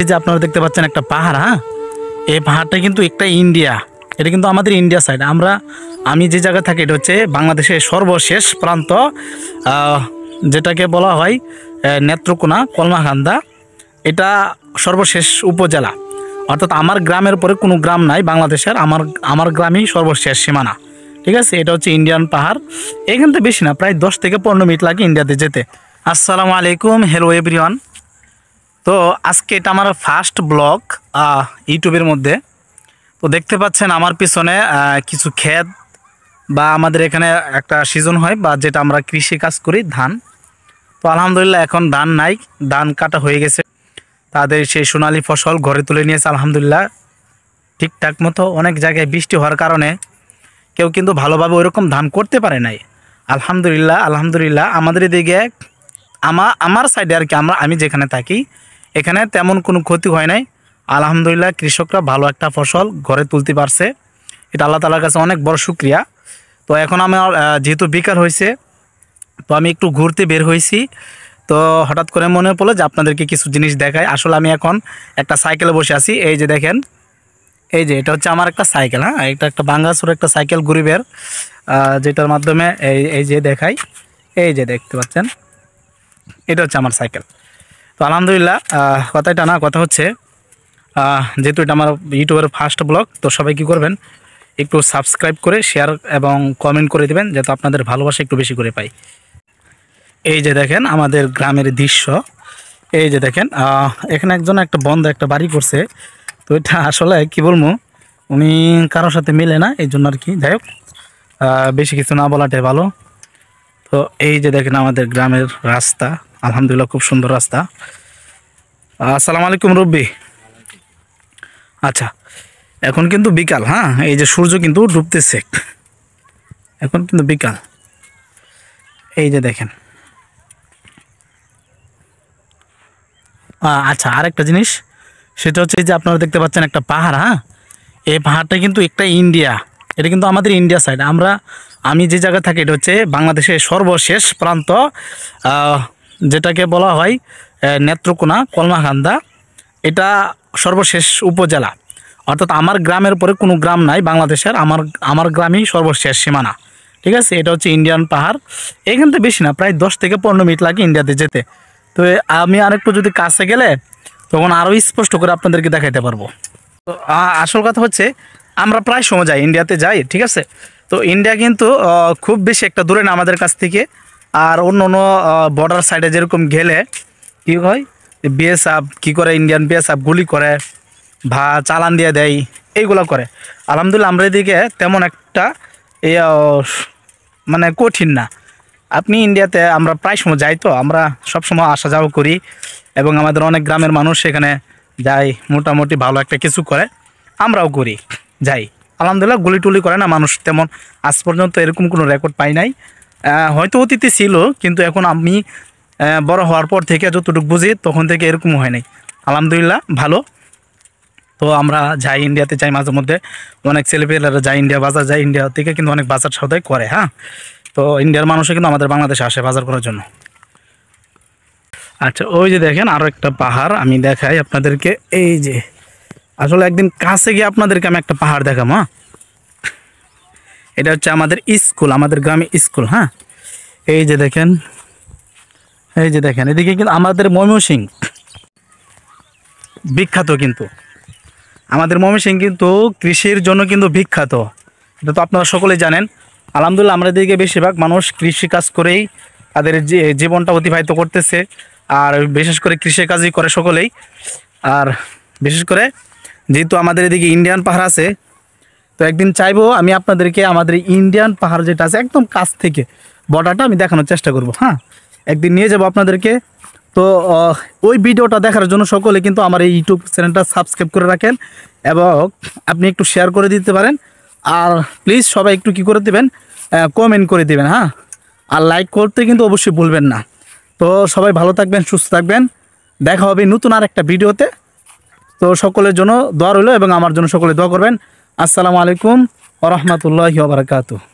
যে আপনারা দেখতে পাচ্ছেন একটা পাহাড়, হ্যাঁ, এই পাহাড়টা কিন্তু একটা ইন্ডিয়া, এটা কিন্তু আমাদের ইন্ডিয়া সাইড। আমি যে জায়গায় থাকি এটা হচ্ছে বাংলাদেশের সর্বশেষ প্রান্ত, যেটাকে বলা হয় নেত্রকোনা কলমাকান্দা। এটা সর্বশেষ উপজেলা, অর্থাৎ আমার গ্রামের পরে কোনো গ্রাম নাই বাংলাদেশের, আমার গ্রামই সর্বশেষ সীমানা। ঠিক আছে, এটা হচ্ছে ইন্ডিয়ান পাহাড়। এখান থেকে বেশি না, প্রায় 10 থেকে 15 মিনিট লাগে ইন্ডিয়াতে যেতে। আসসালামু আলাইকুম, হ্যালো এভরিওয়ান। তো আজকে এটা আমার ফার্স্ট ব্লগ ইউটিউবের মধ্যে। তো দেখতে পাচ্ছেন আমার পিছনে কিছু ক্ষেত, বা আমাদের এখানে একটা সিজন হয় বা যেটা আমরা কৃষি কাজ করি, ধান। তো আলহামদুলিল্লাহ এখন ধান নাই, ধান কাটা হয়ে গেছে, তাদের সেই সোনালি ফসল ঘরে তুলে নিয়েছে আলহামদুলিল্লাহ ঠিকঠাক মতো। অনেক জায়গায় বৃষ্টি হওয়ার কারণে কেউ কিন্তু ভালোভাবে ওইরকম ধান করতে পারে নাই। আলহামদুলিল্লাহ আমাদের এদিকে আমার সাইডে আর কি, আমি যেখানে থাকি এখানে তেমন কোনো ক্ষতি হয় নাই আলহামদুলিল্লাহ। কৃষকরা ভালো একটা ফসল ঘরে তুলতে পারছে, এটা আল্লাহ তাআলার কাছে অনেক বড় শুকরিয়া। তো এখন আমার যেহেতু বিকাল হয়েছে, তো আমি একটু ঘুরতে বের হয়েছি। তো হঠাৎ করে মনে পড়লো যে আপনাদেরকে কিছু জিনিস দেখাই। আসলে আমি এখন একটা সাইকেলে বসে আছি, এই যে দেখেন, এই যে এটা হচ্ছে আমার একটা সাইকেল, হ্যাঁ, এটা একটা বাঙ্গাসুর একটা সাইকেল গরিবের, যেটার মাধ্যমে এই যে দেখাই, এই যে দেখতে পাচ্ছেন, এটা হচ্ছে আমার সাইকেল। তো আলহামদুলিল্লাহ কথা হচ্ছে যেহেতু এটা আমার ইউটিউবের ফার্স্ট ব্লগ, তো সবাই কী করবেন, একটু সাবস্ক্রাইব করে শেয়ার এবং কমেন্ট করে দেবেন, যাতে আপনাদের ভালোবাসা একটু বেশি করে পাই। এই যে দেখেন আমাদের গ্রামের দৃশ্য, এই যে দেখেন এখানে একজন একটা বন্ধ একটা বাড়ি করছে। তো এটা আসলে কি বলবো, উনি কারোর সাথে মিলে না, এই জন্য আর কি। যাই হোক, বেশি কিছু না বলাটাই ভালো। তো এই যে দেখেন আমাদের গ্রামের রাস্তা, আলহামদুলিল্লাহ খুব সুন্দর রাস্তা। আসসালামু আলাইকুম রব্বি। আচ্ছা, এখন কিন্তু বিকাল, হ্যাঁ, এই যে সূর্য কিন্তু ডুবতেছে, এখন কিন্তু বিকাল। এই যে দেখেন, আচ্ছা, আরেকটা জিনিস, সেটা হচ্ছে যে আপনারা দেখতে পাচ্ছেন একটা পাহাড়, হ্যাঁ, এই পাহাড়টা কিন্তু একটা ইন্ডিয়া, এটা কিন্তু আমাদের ইন্ডিয়া সাইড। আমি যে জায়গায় থাকি এটা হচ্ছে বাংলাদেশের সর্বশেষ প্রান্ত, যেটাকে বলা হয় নেত্রকোনা কলমাকান্দা। এটা সর্বশেষ উপজেলা, অর্থাৎ আমার গ্রামের পরে কোনো গ্রাম নাই বাংলাদেশের, আমার গ্রামই সর্বশেষ সীমানা। ঠিক আছে, এটা হচ্ছে ইন্ডিয়ান পাহাড়। এখান থেকে বেশি না, প্রায় 10 থেকে 15 মিনিট লাগে ইন্ডিয়াতে যেতে। তো আমি আরেকটু যদি কাছে গেলে তখন আরও স্পষ্ট করে আপনাদেরকে দেখাইতে পারবো। তো আসল কথা হচ্ছে আমরা প্রায় সময় যাই, ইন্ডিয়াতে যাই, ঠিক আছে। তো ইন্ডিয়া কিন্তু খুব বেশি একটা দূরে না আমাদের কাছ থেকে। আর অন্য বর্ডার সাইডে যেরকম গেলে কী হয়, বিএসএফ কী করে, ইন্ডিয়ান বিএসএফ গুলি করে বা চালান দিয়ে দেয়, এইগুলো করে। আলহামদুলিল্লাহ আমরা এদিকে তেমন একটা মানে কঠিন না। আপনি ইন্ডিয়াতে আমরা প্রায় সময় যাই, তো আমরা সবসময় আসা যাওয়া করি, এবং আমাদের অনেক গ্রামের মানুষ সেখানে যাই, মোটামুটি ভালো একটা কিছু করে, আমরাও করি, যাই। আলহামদুলিল্লাহ গুলি টুলি করে না মানুষ তেমন, আজ পর্যন্ত এরকম কোনো রেকর্ড পাই নাই। হয়তো অতীতে ছিল, কিন্তু এখন আমি বড় হওয়ার পর থেকে যতটুকু বুঝি তখন থেকে এরকম হয় নাই। আলহামদুলিল্লাহ ভালো। তো আমরা যাই, ইন্ডিয়াতে যাই মাঝে মধ্যে, অনেক ছেলেপেলেরা যায়, ইন্ডিয়া বাজার যায়, ইন্ডিয়া থেকে কিন্তু অনেক বাজার সদাই করে, হ্যাঁ। তো ইন্ডিয়ার মানুষও কিন্তু আমাদের বাংলাদেশে আসে বাজার করার জন্য। আচ্ছা, ওই যে দেখেন আরও একটা পাহাড় আমি দেখাই আপনাদেরকে। এই যে আসলে একদিন কাছে গিয়ে আপনাদেরকে আমি একটা পাহাড় দেখাম, হ্যাঁ। এটা হচ্ছে আমাদের স্কুল, আমাদের গ্রামে স্কুল, হ্যাঁ। এই যে দেখেন, এদিকে কিন্তু আমাদের ময়মনসিংহ বিখ্যাত, কিন্তু আমাদের ময়মনসিংহ কিন্তু কৃষির জন্য কিন্তু বিখ্যাত, এটা তো আপনারা সকলেই জানেন। আলহামদুলিল্লাহ আমরা এদিকে বেশিরভাগ মানুষ কৃষিকাজ করেই তাদের জীবনটা অতিবাহিত করতেছে, আর বিশেষ করে কৃষিকাজই করে সকলেই। আর বিশেষ করে যেহেতু আমাদের এদিকে ইন্ডিয়ান পাহাড় আছে, তো একদিন চাইবো আমি আপনাদেরকে আমাদের ইন্ডিয়ান পাহাড় যেটা আছে একদম কাছ থেকে বর্ডারটা আমি দেখানোর চেষ্টা করব, হ্যাঁ, একদিন নিয়ে যাব আপনাদেরকে। তো ওই ভিডিওটা দেখার জন্য সকলে কিন্তু আমার এই ইউটিউব চ্যানেলটা সাবস্ক্রাইব করে রাখেন, এবং আপনি একটু শেয়ার করে দিতে পারেন। আর প্লিজ সবাই একটু কী করে দেবেন, কমেন্ট করে দেবেন, হ্যাঁ, আর লাইক করতে কিন্তু অবশ্যই ভুলবেন না। তো সবাই ভালো থাকবেন, সুস্থ থাকবেন, দেখা হবে নতুন আর একটা ভিডিওতে। তো সকলের জন্য দোয়া রইল, এবং আমার জন্য সকলে দোয়া করবেন। আসসালামু আলাইকুম ওয়া রাহমাতুল্লাহি ওয়া বারাকাতুহু।